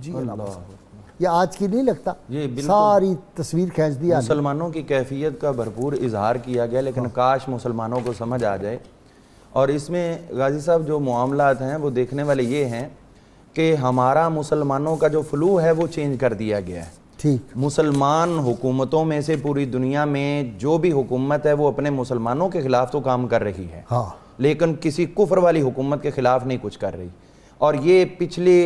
جی یہ آج کی نہیں لگتا، یہ ساری تصویر کھینچ دیا مسلمانوں کی کیفیت کا بھرپور اظہار کیا گیا، لیکن کاش مسلمانوں کو سمجھ آ جائے۔ اور اس میں غازی صاحب جو معاملات ہیں وہ دیکھنے والے یہ ہیں کہ ہمارا مسلمانوں کا جو فلو ہے وہ چینج کر دیا گیا ہے۔ ٹھیک، مسلمان حکومتوں میں سے پوری دنیا میں جو بھی حکومت ہے وہ اپنے مسلمانوں کے خلاف تو کام کر رہی ہے، ہاں، لیکن کسی کفر والی حکومت کے خلاف نہیں کچھ کر رہی۔ اور یہ پچھلے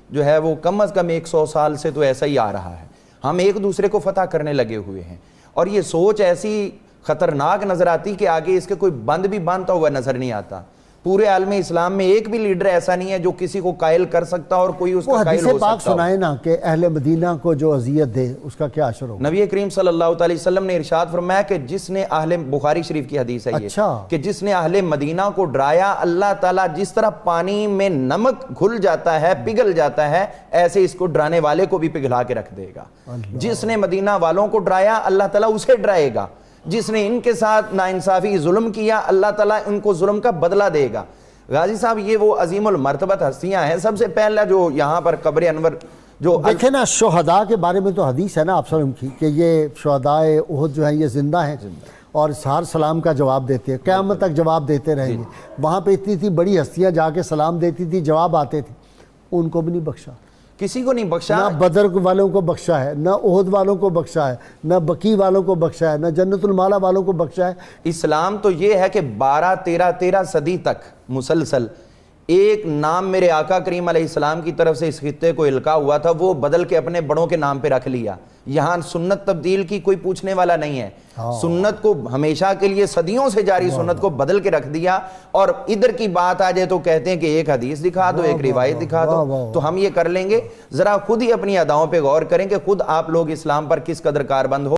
جو ہے وہ کم از کم 100 سال سے تو ایسا ہی آ رہا ہے، ہم ایک دوسرے کو فتح کرنے لگے ہوئے ہیں، اور یہ سوچ ایسی خطرناک نظر آتی کہ آگے اس کے کوئی بند بھی باندھتا ہوا نظر نہیں آتا۔ پورے عالم اسلام میں ایک بھی لیڈر ایسا نہیں ہے جو کسی کو قائل کر سکتا اور کوئی اس کا قائل ہو حدیث پاک سکتا ہو۔ سنائے نا کہ اہل مدینہ کو جو اذیت دے اس کا کیا اثر ہوگا؟ نبی کریم صلی اللہ علیہ وسلم نے ارشاد فرمایا کہ جس نے اہل بخاری شریف کی حدیث ہے یہ کہ جس نے اہل مدینہ کو ڈرایا، اللہ تعالیٰ جس طرح پانی میں نمک گھل جاتا ہے، پگھل جاتا ہے، ایسے اس کو ڈرانے والے کو بھی پگھلا کے رکھ دے گا۔ جس نے مدینہ والوں کو ڈرایا، اللہ تعالیٰ اسے ڈرائے گا۔ جس نے ان کے ساتھ ناانصافی ظلم کیا، اللہ تعالیٰ ان کو ظلم کا بدلہ دے گا۔ غازی صاحب یہ وہ عظیم المرتبت ہستیاں ہیں۔ سب سے پہلا جو یہاں پر قبر انور جو دیکھیں نا، شہداء کے بارے میں تو حدیث ہے نا آپ سلم کی کہ یہ شہداء احد جو ہیں یہ زندہ ہیں اور ہر سلام کا جواب دیتے ہیں، قیامت تک جواب دیتے رہیں گے۔ وہاں پہ اتنی بڑی ہستیاں جا کے سلام دیتی تھی، جواب آتے تھے، ان کو بھی نہیں بخشا، کسی کو نہیں بخشا۔ نہ بدر والوں کو بخشا ہے، نہ احد والوں کو بخشا ہے، نہ بقی والوں کو بخشا ہے، نہ جنت المالا والوں کو بخشا ہے۔ اسلام تو یہ ہے کہ 13 صدی تک مسلسل ایک نام میرے آقا کریم علیہ السلام کی طرف سے اس خطے کو القاء ہوا تھا، وہ بدل کے اپنے بڑوں کے نام پہ رکھ لیا۔ یہاں سنت تبدیل کی کوئی پوچھنے والا نہیں ہے، سنت کو ہمیشہ کے لیے صدیوں سے جاری سنت کو بدل کے رکھ دیا۔ اور ادھر کی بات آ جائے تو کہتے ہیں کہ ایک حدیث دکھا دو، ایک روایت دکھا دو، تو ہم یہ کر لیں گے۔ ذرا خود ہی اپنی اداؤں پہ غور کریں کہ خود آپ لوگ اسلام پر کس قدر کاربند ہو۔